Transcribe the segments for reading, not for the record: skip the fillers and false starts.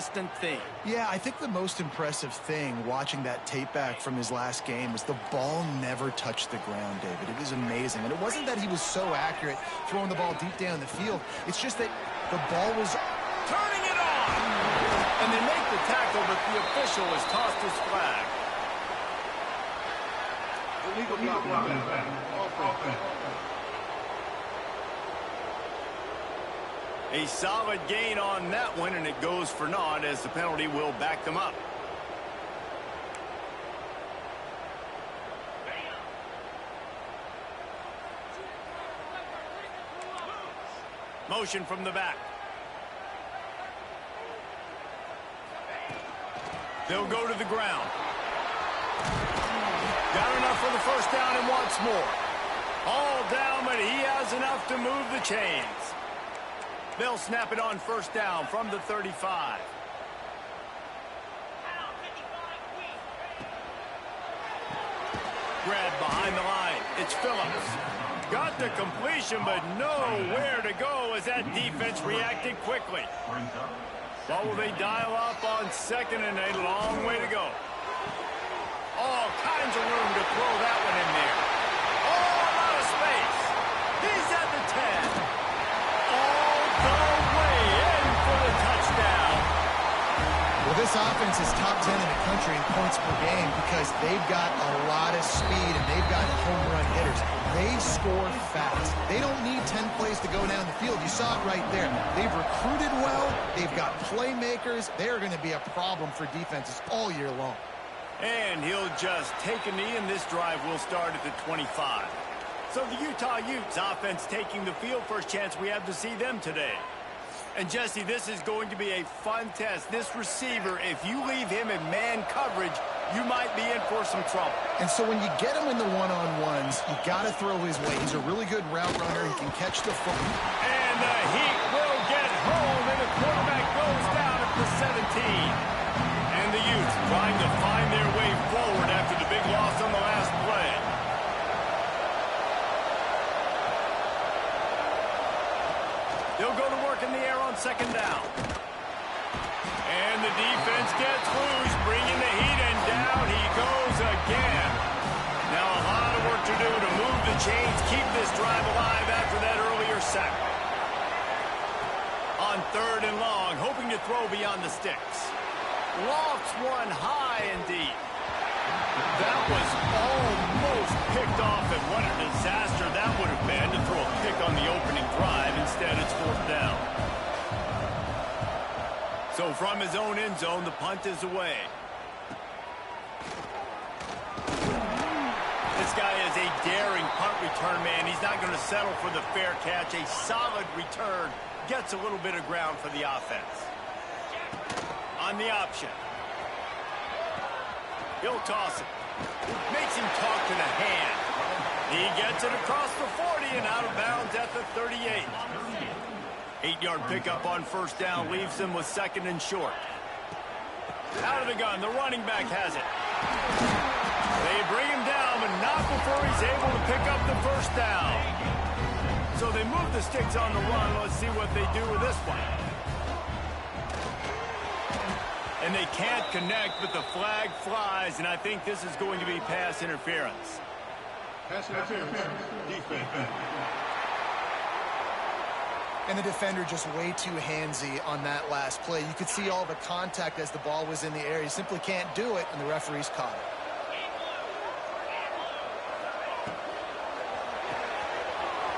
constant theme. Yeah, I think the most impressive thing watching that tape back from his last game is the ball never touched the ground, David. It was amazing. And it wasn't that he was so accurate throwing the ball deep down the field. It's just that the ball was turning it on. And they make the tackle, but the official has tossed his flag. Illegal block. A solid gain on that one, and it goes for naught as the penalty will back them up. Motion from the back. They'll go to the ground. Got enough for the first down and wants more. All down, but he has enough to move the chains. They'll snap it on first down from the 35. Grab behind the line. It's Phillips. Got the completion, but nowhere to go as that defense reacted quickly. What will they dial up on 2nd and a long way to go? All kinds of room to throw that one in there. Oh, a lot of space. He's at the 10. All the way in for the touchdown. Well, this offense is top 10 in the country in points per game because they've got a lot of speed and they've got home run hitters. They score fast. They don't need 10 plays to go down the field. You saw it right there. They've recruited well. They've got playmakers. They're going to be a problem for defenses all year long. And he'll just take a knee, and this drive will start at the 25. So the Utah Utes offense taking the field. First chance we have to see them today. And, Jesse, this is going to be a fun test. This receiver, if you leave him in man coverage, you might be in for some trouble. And so when you get him in the one-on-ones, you got to throw his way. He's a really good route runner. He can catch the football. And the Heat will get home, and the quarterback goes down at the 17. And the Utes trying to find their way forward after the big loss on the last play. They'll go to work in the air on 2nd down. And the defense gets loose, bringing the Heat, and down he goes again. Now a lot of work to do to move the chains, keep this drive alive after that earlier sack. On 3rd and long, hoping to throw beyond the sticks. Lofts one high and deep. That was almost picked off, and what a disaster that would have been to throw a pick on the opening drive. Instead, it's 4th down. So from his own end zone, the punt is away. This guy is a daring punt return man. He's not going to settle for the fair catch. A solid return gets a little bit of ground for the offense. On the option. He'll toss it. Makes him talk to the hand. He gets it across the 40 and out of bounds at the 38. 8-yard pickup on 1st down leaves them with 2nd and short. Out of the gun, the running back has it. They bring him down, but not before he's able to pick up the 1st down. So they move the sticks on the run. Let's see what they do with this one. And they can't connect, but the flag flies, and I think this is going to be pass interference. Pass interference. Defense. And the defender just way too handsy on that last play. You could see all the contact as the ball was in the air. He simply can't do it, and the referees caught it.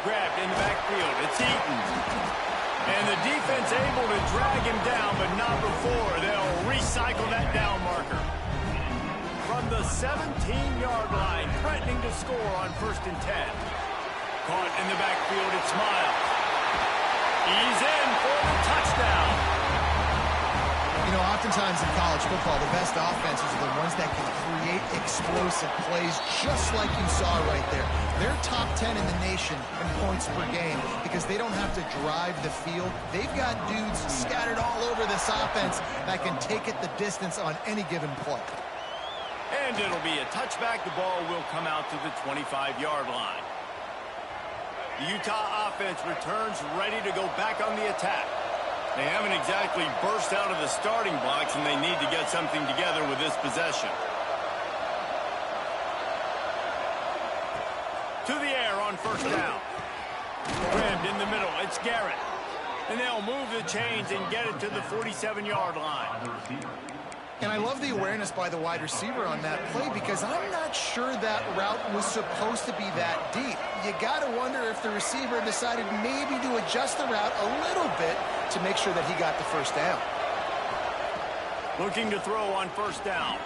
Grabbed in the backfield. It's Eaton. And the defense able to drag him down, but not before. They'll recycle that down marker. From the 17-yard line, threatening to score on 1st and 10. Caught in the backfield, it's Miles. He's in for the touchdown. You know, oftentimes in college football, the best offenses are the ones that can create explosive plays just like you saw right there. They're top 10 in the nation in points per game because they don't have to drive the field. They've got dudes scattered all over this offense that can take it the distance on any given play. And it'll be a touchback. The ball will come out to the 25-yard line. The Utah offense returns ready to go back on the attack. They haven't exactly burst out of the starting blocks, and they need to get something together with this possession. To the air on first down. Grabbed in the middle. It's Garrett. And they'll move the chains and get it to the 47-yard line. And I love the awareness by the wide receiver on that play because I'm not sure that route was supposed to be that deep. You got to wonder if the receiver decided maybe to adjust the route a little bit to make sure that he got the first down. Looking to throw on first down.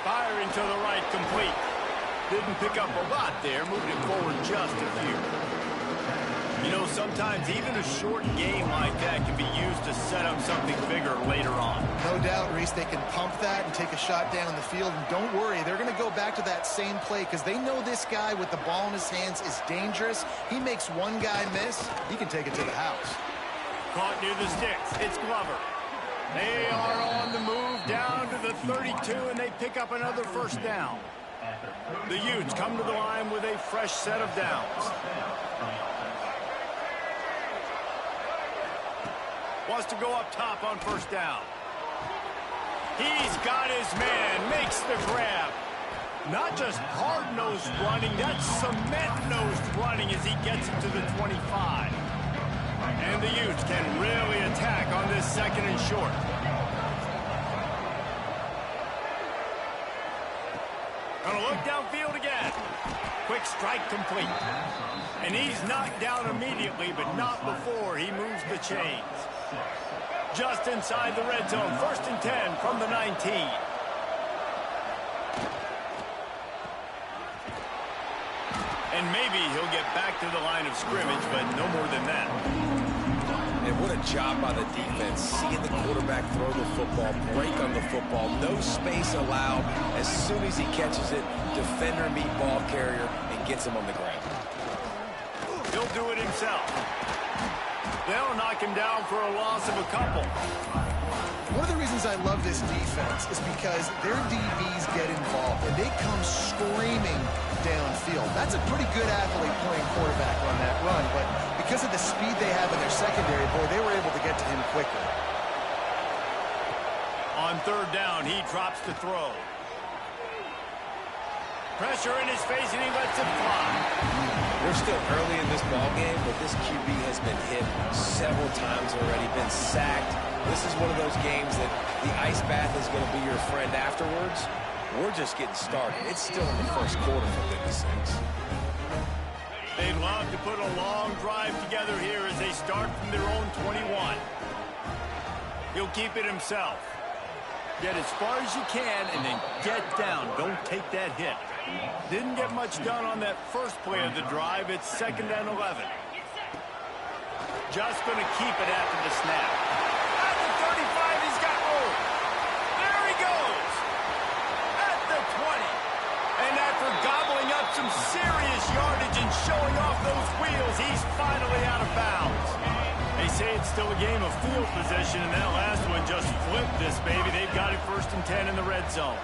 Firing to the right, complete. Didn't pick up a lot there, moved it forward just a few. You know, sometimes even a short game like that can be used to set up something bigger later on. No doubt, Reese, they can pump that and take a shot down the field. And don't worry, they're going to go back to that same play because they know this guy with the ball in his hands is dangerous. He makes one guy miss, he can take it to the house. Caught near the sticks. It's Glover. They are on the move down to the 32, and they pick up another first down. The Utes come to the line with a fresh set of downs. Wants to go up top on first down. He's got his man, makes the grab. Not just hard-nosed running, that's cement-nosed running as he gets it to the 25. And the Utes can really attack on this second and short. Gonna look downfield again. Quick strike complete. And he's knocked down immediately, but not before he moves the chains. Just inside the red zone, 1st and 10 from the 19. And maybe he'll get back to the line of scrimmage, but no more than that. And what a job by the defense, seeing the quarterback throw the football, break on the football, no space allowed. As soon as he catches it, defender meet ball carrier and gets him on the ground. He'll do it himself. They'll knock him down for a loss of a couple. One of the reasons I love this defense is because their DBs get involved and they come screaming downfield. That's a pretty good athlete playing quarterback on that run, but because of the speed they have in their secondary, boy, they were able to get to him quickly. On third down, he drops to throw. Pressure in his face, and he lets it fly. We're still early in this ball game, but this QB has been hit several times already, been sacked. This is one of those games that the ice bath is going to be your friend afterwards. We're just getting started. It's still in the first quarter, for goodness sakes. They'd love to put a long drive together here as they start from their own 21. He'll keep it himself. Get as far as you can and then get down. Don't take that hit. Didn't get much done on that first play of the drive. It's 2nd and 11. Just going to keep it after the snap. At the 35, he's got room. There he goes. At the 20. And after gobbling up some serious yardage and showing off those wheels, he's finally out of bounds. They say it's still a game of field position, and that last one just flipped this baby. They've got it 1st and 10 in the red zone.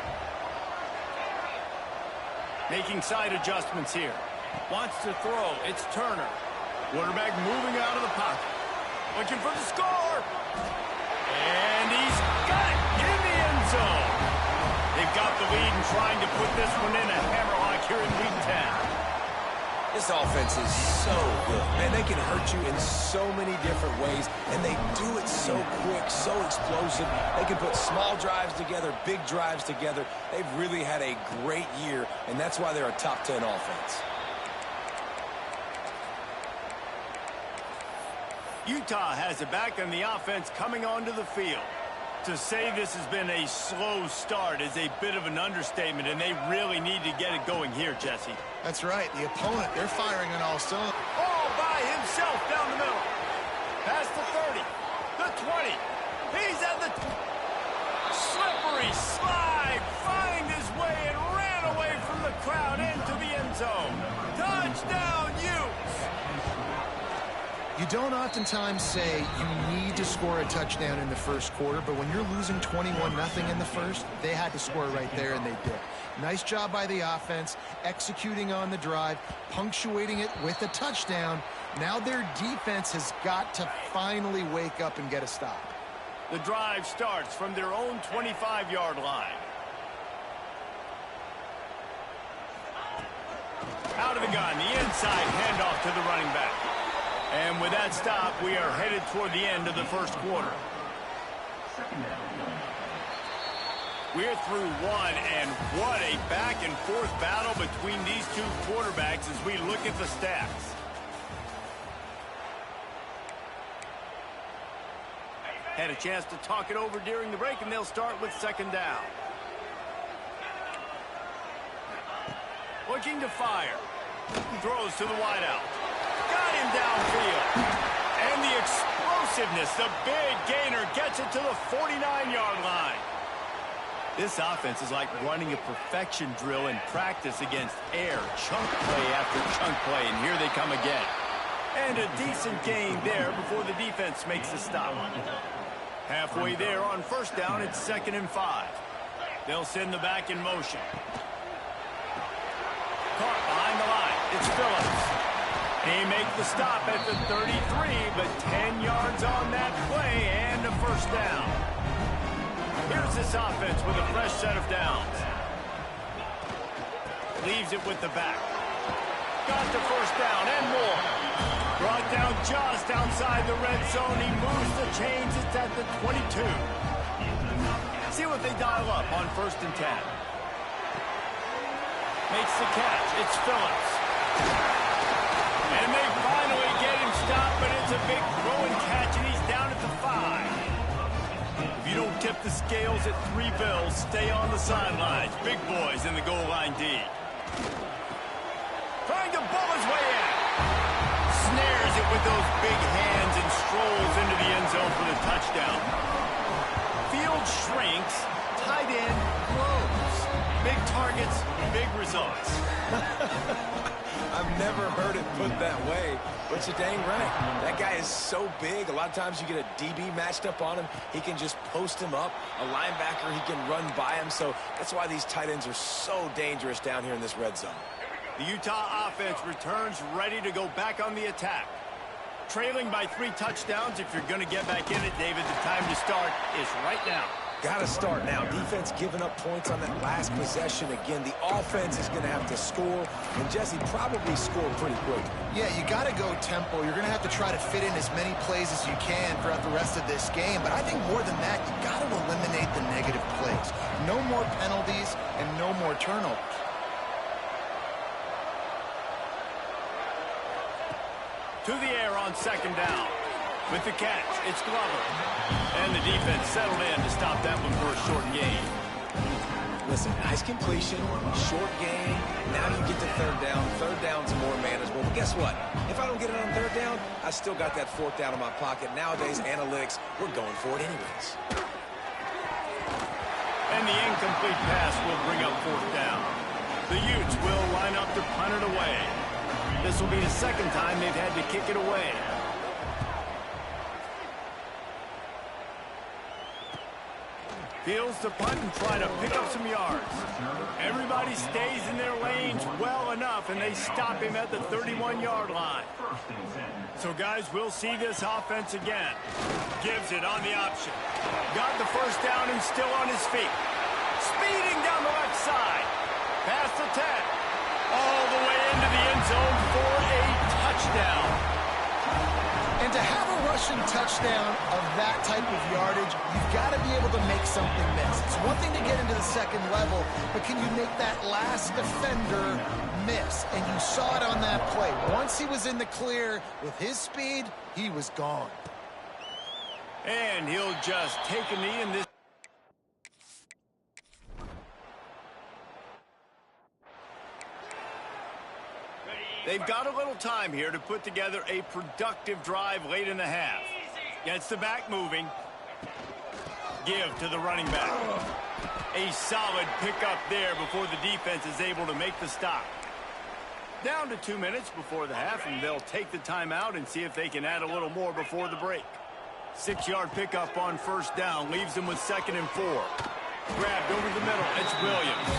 Making side adjustments here. Wants to throw. It's Turner. Quarterback moving out of the pocket. Looking for the score. And he's got it in the end zone. They've got the lead and trying to put this one in a hammerlock here in Week 10. This offense is so good. Man, they can hurt you in so many different ways, and they do it so quick, so explosive. They can put small drives together, big drives together. They've really had a great year, and that's why they're a top 10 offense. Utah has it back on the offense coming onto the field. To say this has been a slow start is a bit of an understatement, and they really need to get it going here, Jesse. That's right. The opponent, they're firing on all cylinders. All by himself down the middle. Past the 30, the 20. He's at the... Slippery slide, find his way and ran away from the crowd into the end zone. Touchdown, Utes! You don't oftentimes say you need to score a touchdown in the first quarter, but when you're losing 21-0 in the first, they had to score right there, and they did. Nice job by the offense, executing on the drive, punctuating it with a touchdown. Now their defense has got to finally wake up and get a stop. The drive starts from their own 25-yard line. Out of the gun, the inside handoff to the running back. And with that stop, we are headed toward the end of the first quarter. We're through one, and what a back-and-forth battle between these two quarterbacks as we look at the stats. Had a chance to talk it over during the break, and they'll start with second down. Looking to fire. Throws to the wideout. Got him downfield. And the explosiveness, the big gainer, gets it to the 49-yard line. This offense is like running a perfection drill in practice against air. Chunk play after chunk play, and here they come again. And a decent gain there before the defense makes the stop. Halfway there on first down, it's 2nd and 5. They'll send the back in motion. Caught behind the line. It's Phillips. They make the stop at the 33, but 10 yards on that play and a first down. Here's this offense with a fresh set of downs. Leaves it with the back. Got the first down and more. Brought down just outside the red zone. He moves the chains. It's at the 22. See what they dial up on 1st and 10. Makes the catch. It's Phillips. And they finally get him stopped, but it's a big throw and catch, and he's down at the 5. If you don't tip the scales at 3 bills, stay on the sidelines. Big boys in the goal line D. Trying to bull his way in. Snares it with those big hands and strolls into the end zone for the touchdown. Field shrinks, tight end grows. Big targets, big results. I've never heard it put that way, but you're dang right. That guy is so big. A lot of times you get a DB matched up on him. He can just post him up. A linebacker, he can run by him. So that's why these tight ends are so dangerous down here in this red zone. The Utah offense returns ready to go back on the attack. Trailing by 3 touchdowns. If you're going to get back in it, David, the time to start is right now. Got to start now. Defense giving up points on that last possession. Again, the offense is going to have to score, and Jesse probably scored pretty quick. Yeah, you got to go tempo. You're going to have to try to fit in as many plays as you can throughout the rest of this game. But I think more than that, you got to eliminate the negative plays. No more penalties and no more turnovers. To the air on 2nd down. With the catch, it's Glover. And the defense settled in to stop that one for a short gain. Listen, nice completion, short gain. Now you get to 3rd down. 3rd down's more manageable. But guess what? If I don't get it on 3rd down, I still got that 4th down in my pocket. Nowadays, analytics, we're going for it anyways. And the incomplete pass will bring up 4th down. The Utes will line up to punt it away. This will be the 2nd time they've had to kick it away. Fields to punt and try to pick up some yards. Everybody stays in their lanes well enough, and they stop him at the 31-yard line. So, guys, we'll see this offense again. Gives it on the option. Got the first down and still on his feet. Speeding down the left side. Past the 10. All the way into the end zone for a touchdown. And to have a rushing touchdown of that type of yardage, you've got to be able to make something miss. It's one thing to get into the 2nd level, but can you make that last defender miss? And you saw it on that play. Once he was in the clear with his speed, he was gone. And he'll just take a knee in this. They've got a little time here to put together a productive drive late in the half. Gets the back moving. Give to the running back. A solid pickup there before the defense is able to make the stop. Down to 2 minutes before the half, and they'll take the timeout and see if they can add a little more before the break. 6-yard pickup on first down, leaves them with 2nd and 4. Grabbed over the middle, it's Williams.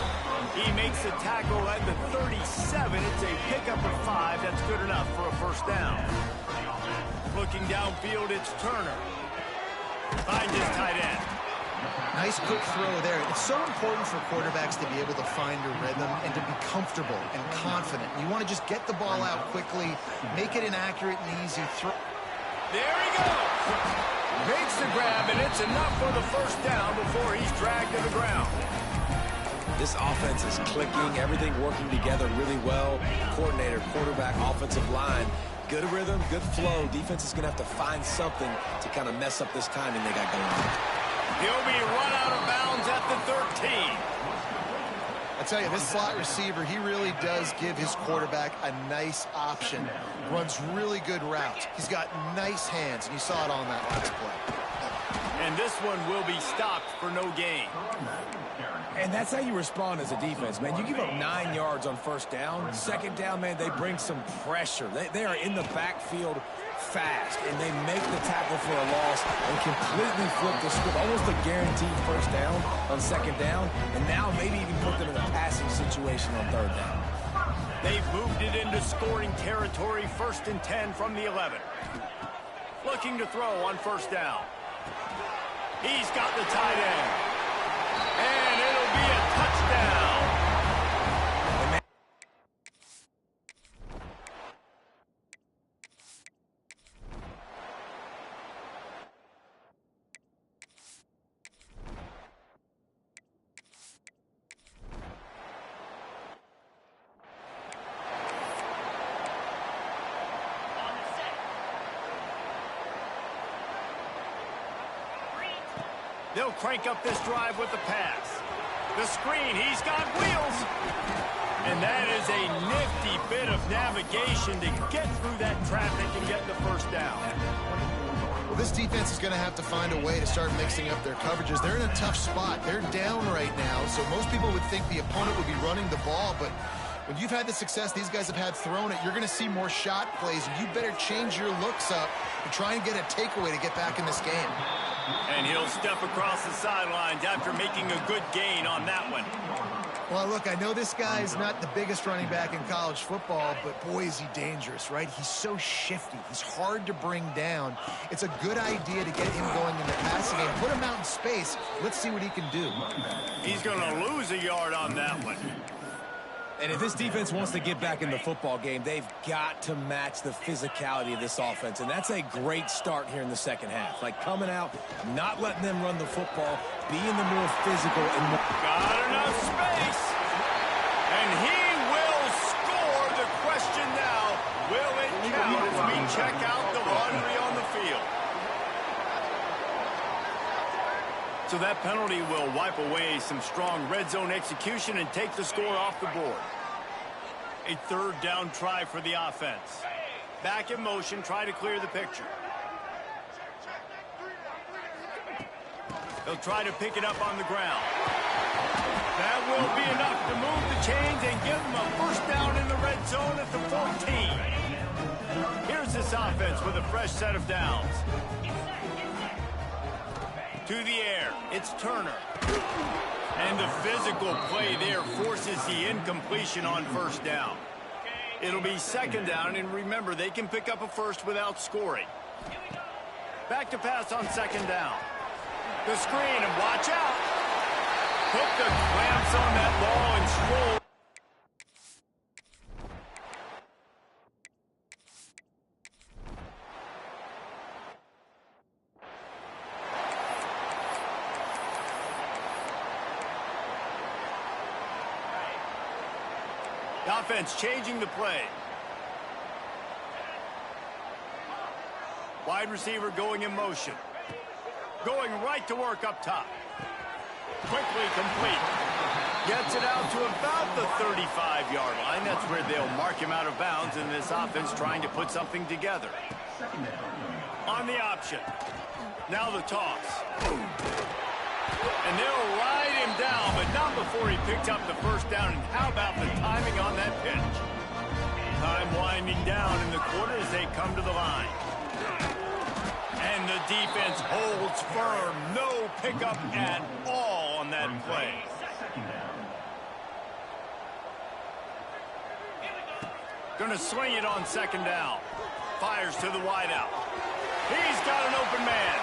He makes the tackle at the 37. It's a pickup of 5. That's good enough for a first down. Looking downfield, it's Turner. Finds his tight end. Nice quick throw there. It's so important for quarterbacks to be able to find a rhythm and to be comfortable and confident. You want to just get the ball out quickly, make it an accurate and easy throw. There he goes. Makes the grab, and it's enough for the first down before he's dragged to the ground. This offense is clicking, everything working together really well. Coordinator, quarterback, offensive line. Good rhythm, good flow. Defense is going to have to find something to kind of mess up this timing they got going on. He'll be run out of bounds at the 13. I tell you, this slot receiver, he really does give his quarterback a nice option. Runs really good routes. He's got nice hands, and you saw it on that last play. And this one will be stopped for no gain. And that's how you respond as a defense, man. You give up 9 yards on first down. 2nd down, man, they bring some pressure. They are in the backfield fast, and they make the tackle for a loss and completely flip the script. Almost a guaranteed first down on 2nd down, and now maybe even put them in a passing situation on 3rd down. They've moved it into scoring territory, 1st and 10 from the 11. Looking to throw on first down. He's got the tight end. And it'll be a touchdown. They'll crank up this drive with the pass. The screen, he's got wheels. And that is a nifty bit of navigation to get through that traffic and get the first down. Well, this defense is going to have to find a way to start mixing up their coverages. They're in a tough spot. They're down right now, so most people would think the opponent would be running the ball, but when you've had the success these guys have had throwing it, you're going to see more shot plays. You better change your looks up and try and get a takeaway to get back in this game. And he'll step across the sidelines after making a good gain on that one. Well, look, I know this guy's not the biggest running back in college football, but boy, is he dangerous, right? He's so shifty. He's hard to bring down. It's a good idea to get him going in the passing game. Put him out in space. Let's see what he can do. He's going to lose a yard on that one. And if this defense wants to get back in the football game, they've got to match the physicality of this offense. And that's a great start here in the 2nd half. Like coming out, not letting them run the football, being the more physical and more... Got enough space. And he will score. The question now, will it count as we check out the laundry on the field? So that penalty will wipe away some strong red zone execution and take the score off the board. A 3rd down try for the offense. Back in motion, try to clear the picture. They'll try to pick it up on the ground. That will be enough to move the chains and give them a first down in the red zone at the 14. Here's this offense with a fresh set of downs. To the air, it's Turner. And the physical play there forces the incompletion on first down. It'll be 2nd down, and remember, they can pick up a first without scoring. Back to pass on 2nd down. The screen, and watch out. Put the clamps on that ball and stroll. The offense changing the play. Wide receiver going in motion. Going right to work up top. Quickly complete. Gets it out to about the 35-yard line. That's where they'll mark him out of bounds in this offense trying to put something together. On the option. Now the toss. And they'll ride him down, but not before he picked up the first down. And how about the timing on that pitch? Time winding down in the quarter as they come to the line. And the defense holds firm. No pickup at all on that play. Gonna swing it on second down. Fires to the wideout. He's got an open man.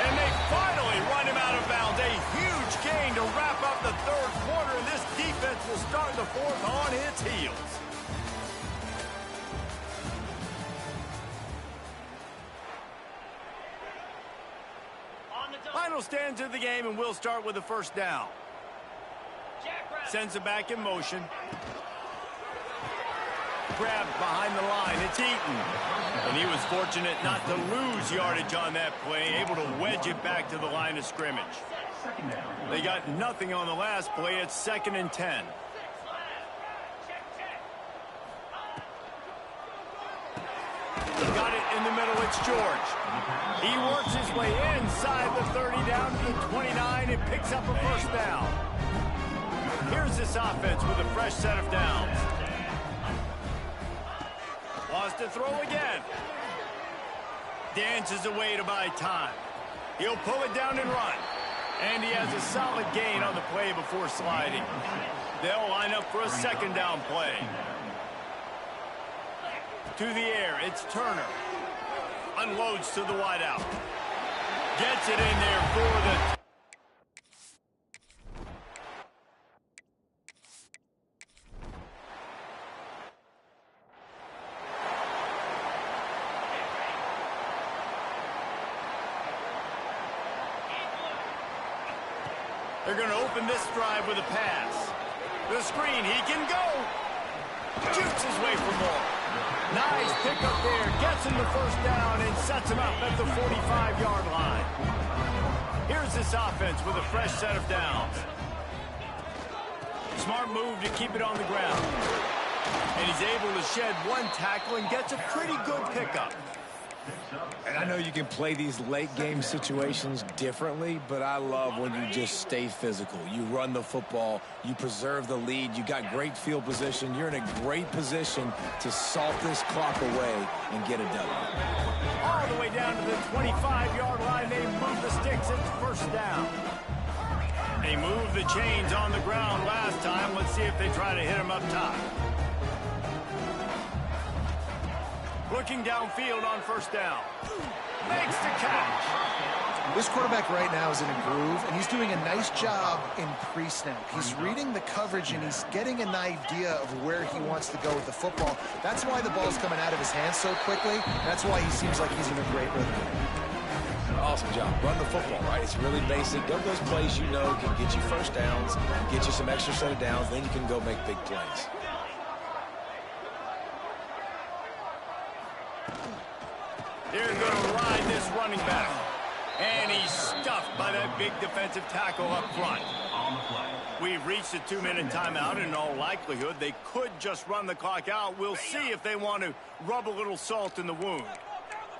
And they finally run him out of bounds. A huge gain to wrap up the third quarter. And this defense will start the fourth on its heels. Final stands of the game, and we'll start with the first down. Sends it back in motion. Grabbed behind the line. It's Eaton. And he was fortunate not to lose yardage on that play, able to wedge it back to the line of scrimmage. They got nothing on the last play. It's 2nd and 10. Got it in the middle. It's George. He works his way inside the 30 down to the 29 and picks up a first down. Here's this offense with a fresh set of downs. Wants to throw again. Dances away to buy time. He'll pull it down and run. And he has a solid gain on the play before sliding. They'll line up for a second down play. To the air, it's Turner. Unloads to the wideout. Gets it in there for the... They're going to open this drive with a pass. The screen, he can go. Shoots his way for more. Nice pickup there. Gets him the first down and sets him up at the 45-yard line. Here's this offense with a fresh set of downs. Smart move to keep it on the ground. And he's able to shed one tackle and gets a pretty good pickup. And I know you can play these late-game situations differently, but I love when you just stay physical. You run the football, you preserve the lead, you got great field position. You're in a great position to salt this clock away and get a W. All the way down to the 25-yard line, they move the sticks. It's first down. They moved the chains on the ground last time. Let's see if they try to hit him up top. Looking downfield on first down. Makes the catch. This quarterback right now is in a groove, and he's doing a nice job in pre-snap. He's reading the coverage, and he's getting an idea of where he wants to go with the football. That's why the ball's coming out of his hands so quickly. That's why he seems like he's in a great rhythm. Awesome job. Run the football, right? It's really basic. Go to those plays you know can get you first downs, get you some extra set of downs, then you can go make big plays. They're going to ride this running back. And he's stuffed by that big defensive tackle up front. We've reached a 2-minute timeout, and in all likelihood, they could just run the clock out. We'll see if they want to rub a little salt in the wound.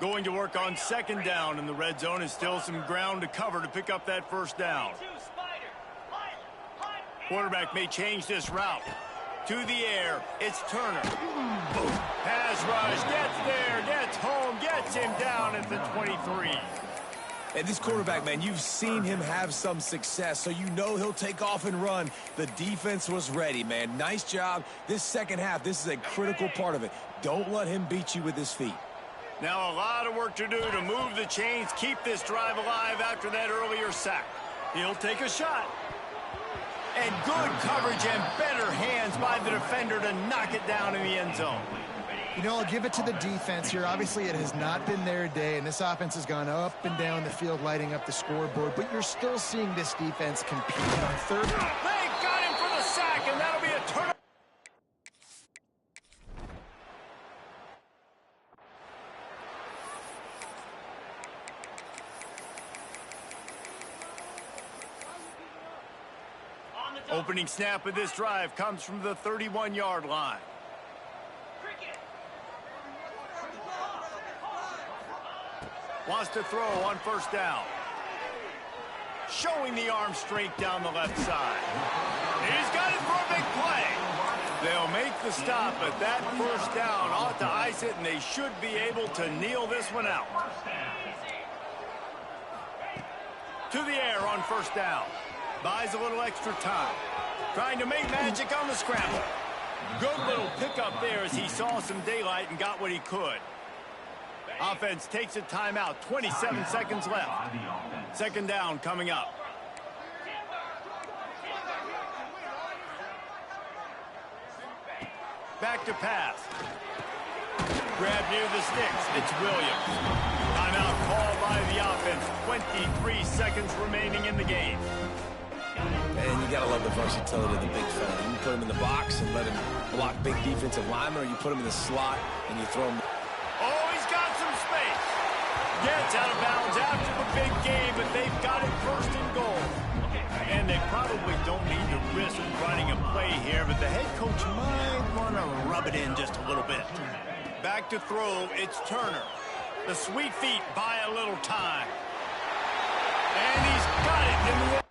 Going to work on second down in the red zone, and still some ground to cover to pick up that first down. Quarterback may change this route. To the air, it's Turner. Boom. Pass rush, gets there, gets home, gets him down at the 23. And this quarterback, man, you've seen him have some success, so you know he'll take off and run. The defense was ready, man. Nice job. This second half, this is a critical part of it. Don't let him beat you with his feet. Now a lot of work to do to move the chains, keep this drive alive after that earlier sack. He'll take a shot. And good coverage and better hands by the defender to knock it down in the end zone. You know, I'll give it to the defense here. Obviously, it has not been their day, and this offense has gone up and down the field, lighting up the scoreboard. But you're still seeing this defense compete on third. They got him for the sack, and that'll be a turnover. Opening snap of this drive comes from the 31-yard line. Wants to throw on first down. Showing the arm strength down the left side. He's got it for a big play. They'll make the stop, but that first down ought to ice it, and they should be able to kneel this one out. To the air on first down. Buys a little extra time. Trying to make magic on the scramble. Good little pickup there as he saw some daylight and got what he could. Offense takes a timeout. 27 seconds left. Second down coming up. Back to pass. Grab near the sticks. It's Williams. Timeout called by the offense. 23 seconds remaining in the game. And you got to love the versatility of the big fella. You put him in the box and let him block big defensive linemen, or you put him in the slot and you throw him. Oh, he's got some space. Gets out of bounds after the big game, but they've got it first and goal. And they probably don't need to risk running a play here, but the head coach might want to rub it in just a little bit. Back to throw, it's Turner. The sweet feet buy a little time. And he's got it in the way.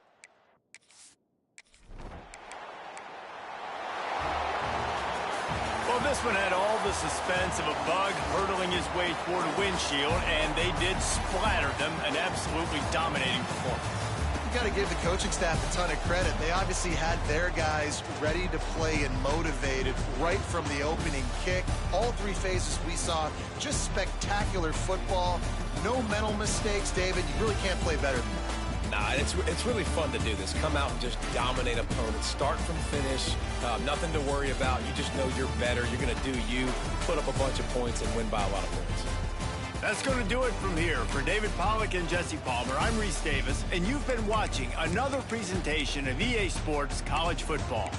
Well, this one had all the suspense of a bug hurtling his way toward a windshield, and they did splatter them, an absolutely dominating performance. You got to give the coaching staff a ton of credit. They obviously had their guys ready to play and motivated right from the opening kick. All three phases we saw, just spectacular football. No mental mistakes, David. You really can't play better than that. Nah, it's really fun to do this. Come out and just dominate opponents. Start from finish. Nothing to worry about. You just know you're better. You're going to do you, put up a bunch of points, and win by a lot of points. That's going to do it from here. For David Pollack and Jesse Palmer, I'm Reese Davis, and you've been watching another presentation of EA Sports College Football.